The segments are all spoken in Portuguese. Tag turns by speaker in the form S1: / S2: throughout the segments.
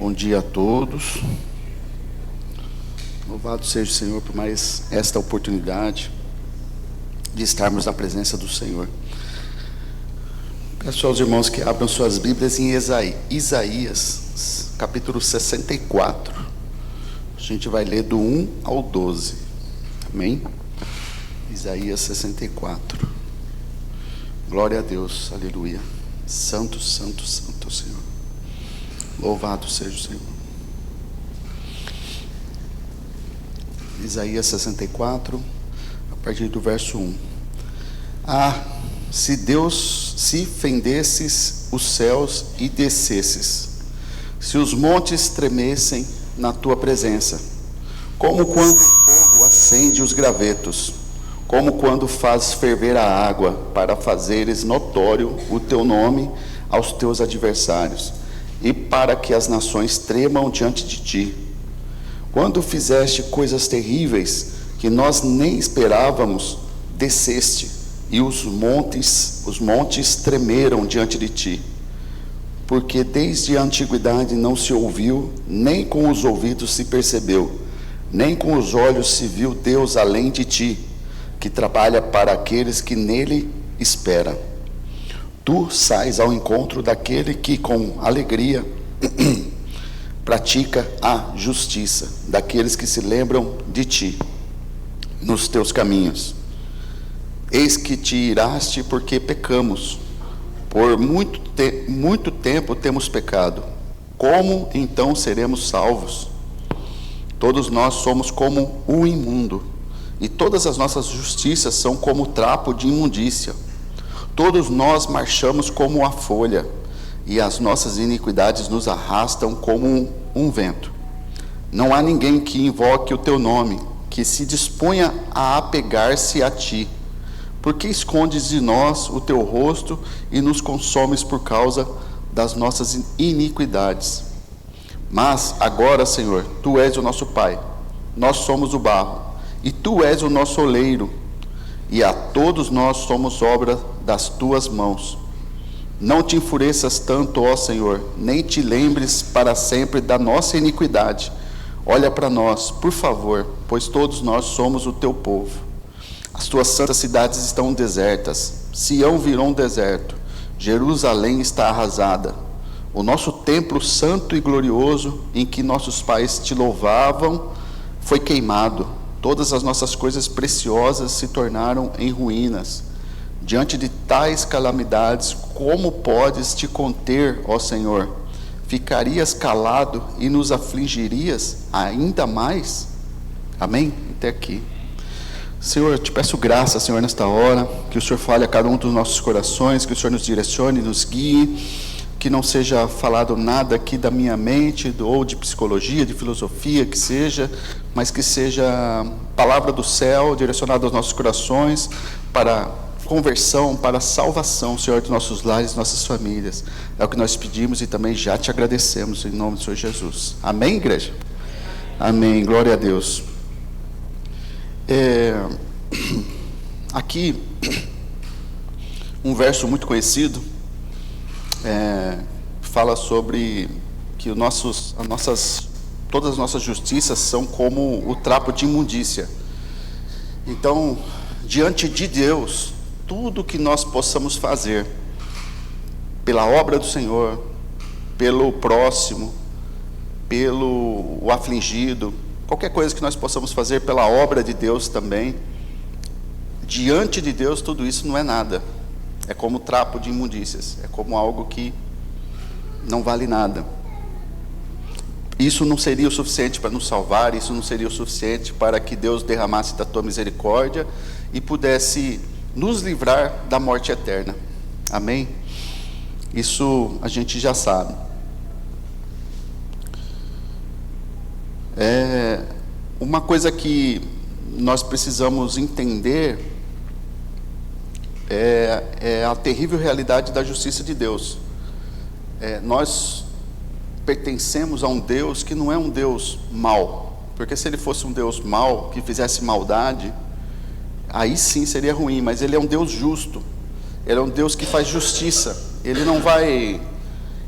S1: Bom dia a todos. Louvado seja o Senhor por mais esta oportunidade de estarmos na presença do Senhor. Peço aos irmãos que abram suas Bíblias em Isaías, capítulo 64. A gente vai ler do 1 ao 12. Amém? Isaías 64. Glória a Deus, aleluia. Santo, santo, santo Senhor. Louvado seja o Senhor. Isaías 64, a partir do verso 1. Se fendesses os céus e descesses, se os montes tremessem na tua presença, como quando o fogo acende os gravetos, como quando fazes ferver a água, para fazeres notório o teu nome aos teus adversários, e para que as nações tremam diante de ti. Quando fizeste coisas terríveis, que nós nem esperávamos, desceste, e os montes tremeram diante de ti. Porque desde a antiguidade não se ouviu, nem com os ouvidos se percebeu, nem com os olhos se viu Deus além de ti, que trabalha para aqueles que nele esperam. Tu sais ao encontro daquele que com alegria pratica a justiça, daqueles que se lembram de ti nos teus caminhos. Eis que te iraste porque pecamos, por muito tempo temos pecado. Como então seremos salvos? Todos nós somos como o imundo, e todas as nossas justiças são como trapo de imundícia. Todos nós marchamos como a folha, e as nossas iniquidades nos arrastam como um vento. Não há ninguém que invoque o teu nome, que se disponha a apegar-se a ti. Por que escondes de nós o teu rosto e nos consomes por causa das nossas iniquidades? Mas agora, Senhor, tu és o nosso Pai, nós somos o barro, e tu és o nosso oleiro, e a todos nós somos obra das tuas mãos. Não te enfureças tanto, ó Senhor, nem te lembres para sempre da nossa iniquidade. Olha para nós, por favor, pois todos nós somos o teu povo. As tuas santas cidades estão desertas, Sião virou um deserto, Jerusalém está arrasada. O nosso templo santo e glorioso, em que nossos pais te louvavam, foi queimado. Todas as nossas coisas preciosas se tornaram em ruínas. Diante de tais calamidades, como podes te conter, ó Senhor? Ficarias calado e nos afligirias ainda mais? Amém? Até aqui. Senhor, eu te peço graça, Senhor, nesta hora, que o Senhor fale a cada um dos nossos corações, que o Senhor nos direcione, nos guie, que não seja falado nada aqui da minha mente, ou de psicologia, de filosofia, que seja, mas que seja palavra do céu, direcionada aos nossos corações, para conversão, para salvação, Senhor, dos nossos lares, nossas famílias. É o que nós pedimos e também já te agradecemos, em nome do Senhor Jesus. Amém, igreja? Amém, glória a Deus. Aqui, um verso muito conhecido, fala sobre que todas as nossas justiças são como o trapo de imundícia. Então, diante de Deus, tudo que nós possamos fazer pela obra do Senhor, pelo próximo, pelo afligido, qualquer coisa que nós possamos fazer pela obra de Deus também, diante de Deus tudo isso não é nada. É como trapo de imundícias, é como algo que não vale nada. Isso não seria o suficiente para nos salvar, isso não seria o suficiente para que Deus derramasse da tua misericórdia e pudesse nos livrar da morte eterna. Amém? Isso a gente já sabe. Uma coisa que nós precisamos entender é a terrível realidade da justiça de Deus. Nós pertencemos a um Deus que não é um Deus mau, porque se ele fosse um Deus mau, que fizesse maldade, aí sim seria ruim, mas ele é um Deus justo, ele é um Deus que faz justiça, ele não vai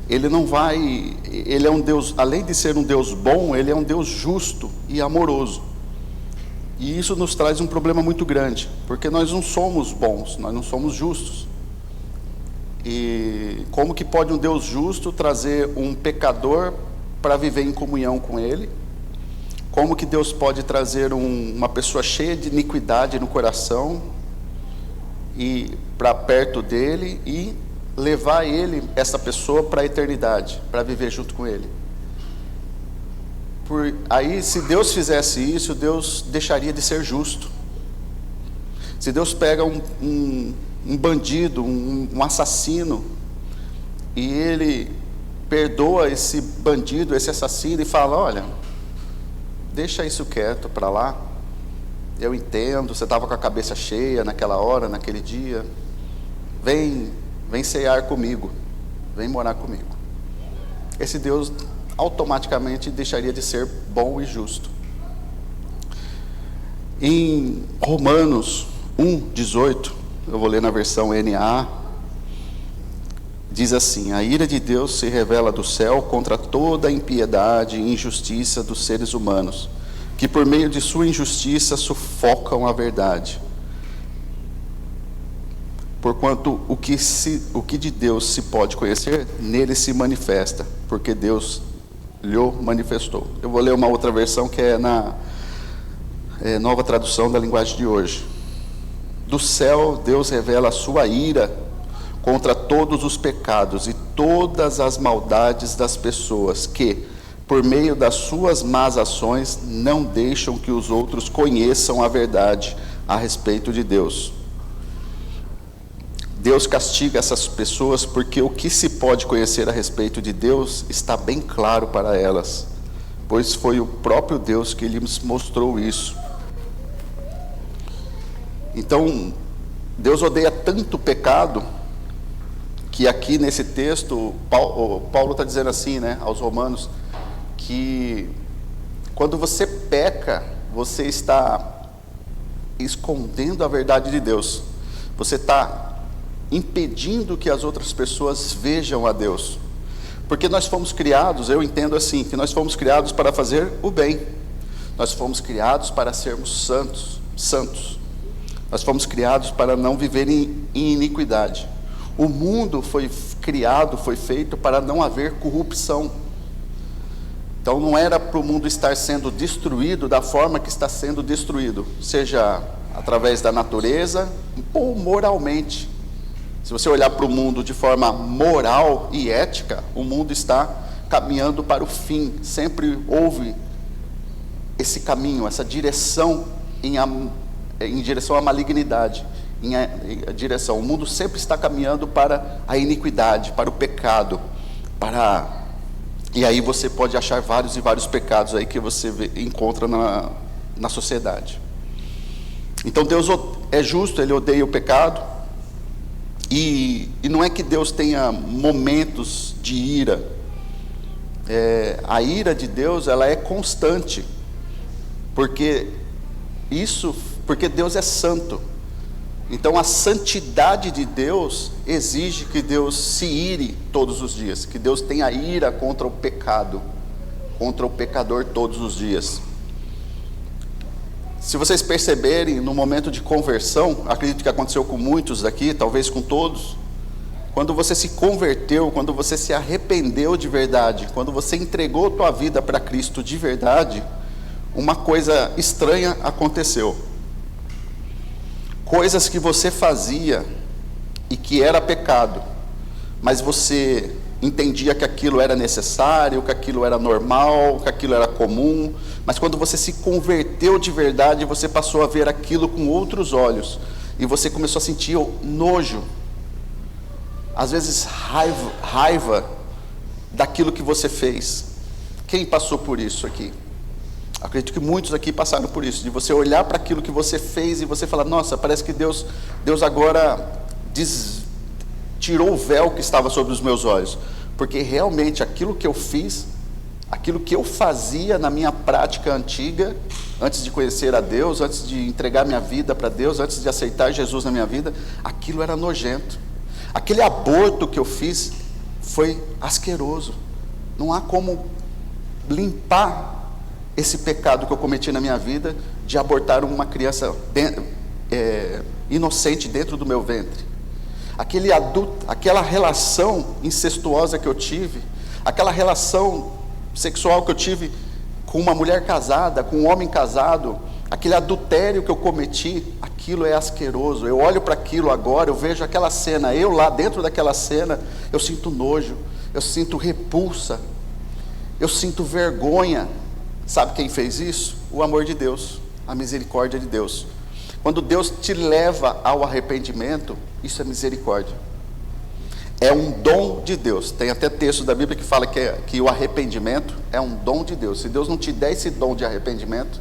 S1: Ele não vai, ele é um Deus, além de ser um Deus bom, ele é um Deus justo e amoroso. E isso nos traz um problema muito grande, porque nós não somos bons, nós não somos justos. E como que pode um Deus justo trazer um pecador para viver em comunhão com ele? Como que Deus pode trazer uma pessoa cheia de iniquidade no coração e para perto dele e levar essa pessoa para a eternidade, para viver junto com ele? Aí, se Deus fizesse isso, Deus deixaria de ser justo. Se Deus pega um bandido, um assassino, e ele perdoa esse bandido, esse assassino, e fala: olha, deixa isso quieto para lá, eu entendo, você estava com a cabeça cheia naquela hora, naquele dia, vem cear comigo, vem morar comigo. Esse Deus automaticamente deixaria de ser bom e justo. Em Romanos 1:18, eu vou ler na versão NA, diz assim: a ira de Deus se revela do céu contra toda a impiedade e injustiça dos seres humanos, que por meio de sua injustiça sufocam a verdade. Porquanto o que de Deus se pode conhecer, nele se manifesta, porque Deus lhe manifestou. Eu vou ler uma outra versão que é na nova tradução da linguagem de hoje. Do céu, Deus revela a sua ira contra todos os pecados e todas as maldades das pessoas que, por meio das suas más ações, não deixam que os outros conheçam a verdade a respeito de Deus. Deus castiga essas pessoas porque o que se pode conhecer a respeito de Deus está bem claro para elas, pois foi o próprio Deus que lhes mostrou isso. Então, Deus odeia tanto o pecado, que aqui nesse texto, Paulo está dizendo assim, aos romanos, que quando você peca, você está escondendo a verdade de Deus, você está impedindo que as outras pessoas vejam a Deus, porque nós fomos criados, eu entendo assim, que nós fomos criados para fazer o bem, nós fomos criados para sermos santos, nós fomos criados para não viver em iniquidade. O mundo foi criado, foi feito para não haver corrupção. Então não era para o mundo estar sendo destruído da forma que está sendo destruído, seja através da natureza ou moralmente. Se você olhar para o mundo de forma moral e ética, o mundo está caminhando para o fim. Sempre houve esse caminho, essa direção em direção à malignidade, o mundo sempre está caminhando para a iniquidade, para o pecado, e aí você pode achar vários e vários pecados aí que você encontra na sociedade. Então Deus é justo, Ele odeia o pecado, e não é que Deus tenha momentos de ira, a ira de Deus, ela é constante, porque Deus é santo. Então a santidade de Deus exige que Deus se ire todos os dias, que Deus tenha ira contra o pecado, contra o pecador todos os dias. Se vocês perceberem, no momento de conversão, acredito que aconteceu com muitos aqui, talvez com todos, quando você se converteu, quando você se arrependeu de verdade, quando você entregou tua vida para Cristo de verdade, uma coisa estranha aconteceu. Coisas que você fazia e que era pecado, mas você entendia que aquilo era necessário, que aquilo era normal, que aquilo era comum, mas quando você se converteu de verdade, você passou a ver aquilo com outros olhos, e você começou a sentir nojo, às vezes raiva daquilo que você fez. Quem passou por isso aqui? Acredito que muitos aqui passaram por isso, de você olhar para aquilo que você fez e você falar: nossa, parece que Deus agora tirou o véu que estava sobre os meus olhos, porque realmente aquilo que eu fiz, aquilo que eu fazia na minha prática antiga, antes de conhecer a Deus, antes de entregar minha vida para Deus, antes de aceitar Jesus na minha vida, aquilo era nojento. Aquele aborto que eu fiz foi asqueroso. Não há como limpar esse pecado que eu cometi na minha vida, de abortar uma criança inocente dentro do meu ventre. Aquela relação incestuosa que eu tive, aquela relação sexual que eu tive com uma mulher casada, com um homem casado, aquele adultério que eu cometi, aquilo é asqueroso. Eu olho para aquilo agora, eu vejo aquela cena, eu lá dentro daquela cena, eu sinto nojo, eu sinto repulsa, eu sinto vergonha. Sabe quem fez isso? O amor de Deus, a misericórdia de Deus. Quando Deus te leva ao arrependimento, isso é misericórdia. É um dom de Deus. Tem até texto da Bíblia que fala que o arrependimento é um dom de Deus. Se Deus não te der esse dom de arrependimento,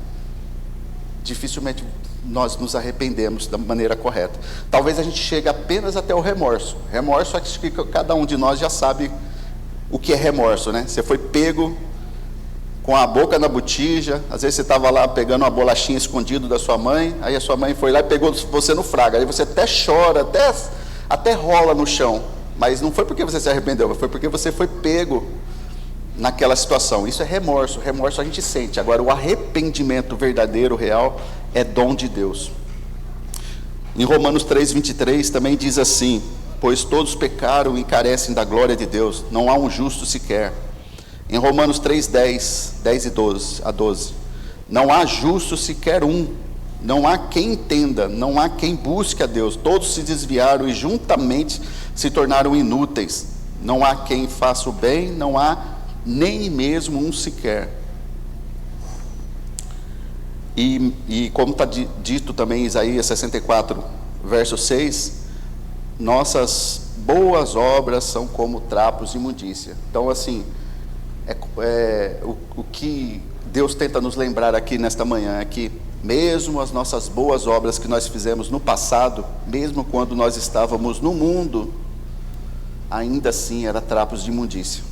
S1: dificilmente nós nos arrependemos da maneira correta. Talvez a gente chegue apenas até o remorso. Remorso, acho que cada um de nós já sabe o que é remorso, né? Você foi pego com a boca na botija, às vezes você estava lá pegando uma bolachinha escondido da sua mãe, aí a sua mãe foi lá e pegou você no fraga, aí você até chora, até rola no chão, mas não foi porque você se arrependeu, foi porque você foi pego naquela situação. Isso é remorso. Remorso a gente sente. Agora, o arrependimento verdadeiro, real, é dom de Deus. Em Romanos 3:23 também diz assim: pois todos pecaram e carecem da glória de Deus, não há um justo sequer. Em Romanos 3:10, 10 e 12, não há justo sequer um, não há quem entenda, não há quem busque a Deus, todos se desviaram e juntamente se tornaram inúteis, não há quem faça o bem, não há nem mesmo um sequer. E como está dito também em Isaías 64, verso 6, nossas boas obras são como trapos de imundícia. Então, assim, o que Deus tenta nos lembrar aqui nesta manhã é que mesmo as nossas boas obras que nós fizemos no passado, mesmo quando nós estávamos no mundo, ainda assim era trapos de imundícia.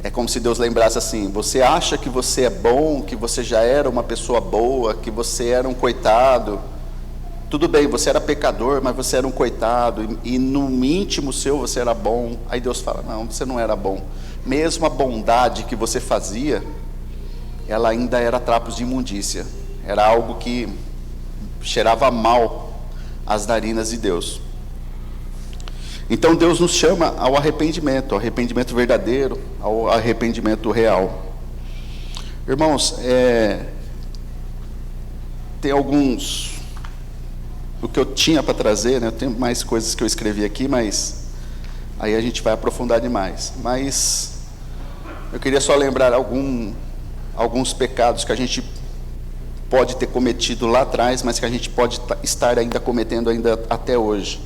S1: É como se Deus lembrasse assim: você acha que você é bom, que você já era uma pessoa boa, que você era um coitado. Tudo bem, você era pecador, mas você era um coitado, e no íntimo seu você era bom. Aí Deus fala: não, você não era bom. Mesmo a bondade que você fazia, ela ainda era trapos de imundícia. Era algo que cheirava mal às narinas de Deus. Então Deus nos chama ao arrependimento verdadeiro, ao arrependimento real. Irmãos, tem alguns, o que eu tinha para trazer, né? Eu tenho mais coisas que eu escrevi aqui, mas aí a gente vai aprofundar demais. Mas eu queria só lembrar alguns pecados que a gente pode ter cometido lá atrás, mas que a gente pode estar ainda cometendo ainda até hoje.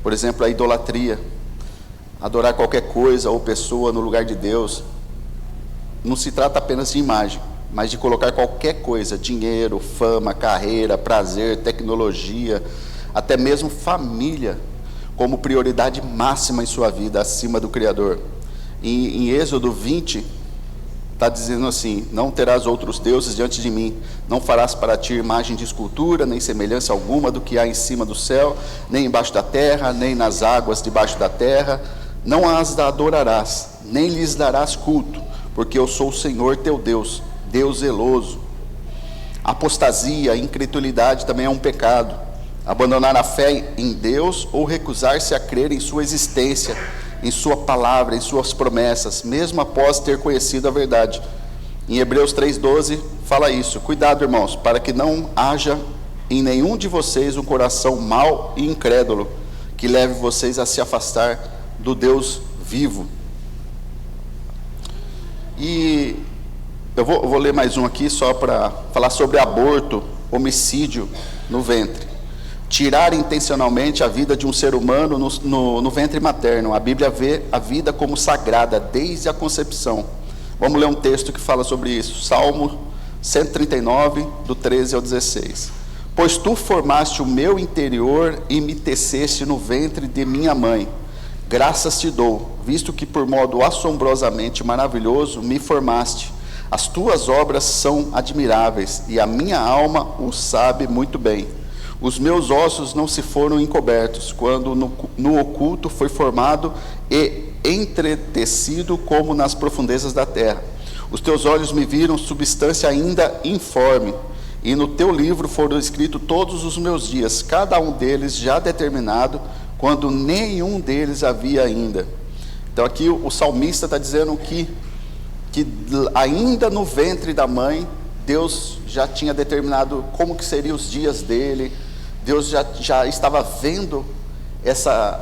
S1: Por exemplo, a idolatria, adorar qualquer coisa ou pessoa no lugar de Deus. Não se trata apenas de imagem, mas de colocar qualquer coisa, dinheiro, fama, carreira, prazer, tecnologia, até mesmo família, como prioridade máxima em sua vida, acima do Criador. Em Êxodo 20, está dizendo assim: não terás outros deuses diante de mim, não farás para ti imagem de escultura, nem semelhança alguma do que há em cima do céu, nem embaixo da terra, nem nas águas debaixo da terra, não as adorarás, nem lhes darás culto, porque eu sou o Senhor teu Deus, Deus zeloso. Apostasia, incredulidade também é um pecado. Abandonar a fé em Deus ou recusar-se a crer em sua existência, em sua palavra, em suas promessas, mesmo após ter conhecido a verdade. Em Hebreus 3:12 fala isso: cuidado, irmãos, para que não haja em nenhum de vocês um coração mau e incrédulo, que leve vocês a se afastar do Deus vivo. E eu vou ler mais um aqui só para falar sobre aborto, homicídio no ventre. Tirar intencionalmente a vida de um ser humano no ventre materno. A Bíblia vê a vida como sagrada desde a concepção. Vamos ler um texto que fala sobre isso. Salmo 139, do 13 ao 16. Pois tu formaste o meu interior e me teceste no ventre de minha mãe. Graças te dou, visto que por modo assombrosamente maravilhoso me formaste. As tuas obras são admiráveis, e a minha alma o sabe muito bem. Os meus ossos não se foram encobertos, quando no oculto foi formado e entretecido como nas profundezas da terra. Os teus olhos me viram substância ainda informe, e no teu livro foram escritos todos os meus dias, cada um deles já determinado, quando nenhum deles havia ainda. Então aqui o salmista está dizendo que ainda no ventre da mãe, Deus já tinha determinado como que seriam os dias dele. Deus já estava vendo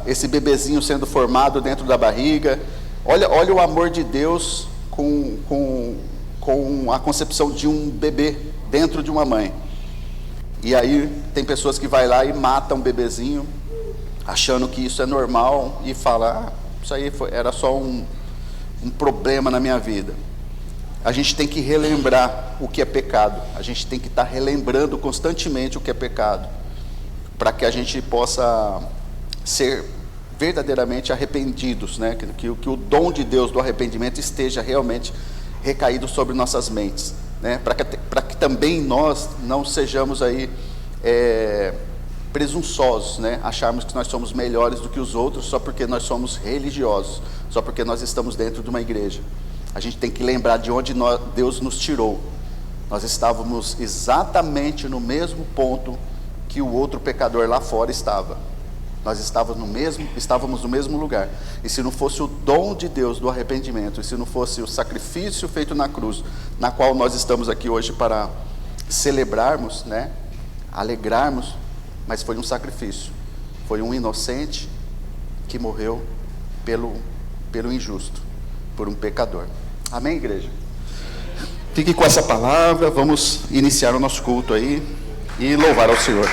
S1: esse bebezinho sendo formado dentro da barriga. Olha o amor de Deus com a concepção de um bebê dentro de uma mãe. E aí tem pessoas que vai lá e matam um bebezinho, achando que isso é normal, e fala, isso aí era só um problema na minha vida. A gente tem que relembrar o que é pecado. A gente tem que estar relembrando constantemente o que é pecado, para que a gente possa ser verdadeiramente arrependidos, né? Que o dom de Deus do arrependimento esteja realmente recaído sobre nossas mentes, né? Para que também nós não sejamos aí presunçosos, né? Acharmos que nós somos melhores do que os outros só porque nós somos religiosos, só porque nós estamos dentro de uma igreja. A gente tem que lembrar de onde Deus nos tirou. Nós estávamos exatamente no mesmo ponto que o outro pecador lá fora estava. Nós estávamos no mesmo lugar. E se não fosse o dom de Deus do arrependimento, e se não fosse o sacrifício feito na cruz, na qual nós estamos aqui hoje para celebrarmos, né? Alegrarmos, mas foi um sacrifício. Foi um inocente que morreu pelo injusto, por um pecador. Amém, igreja? Fique com essa palavra, vamos iniciar o nosso culto aí e louvar ao Senhor.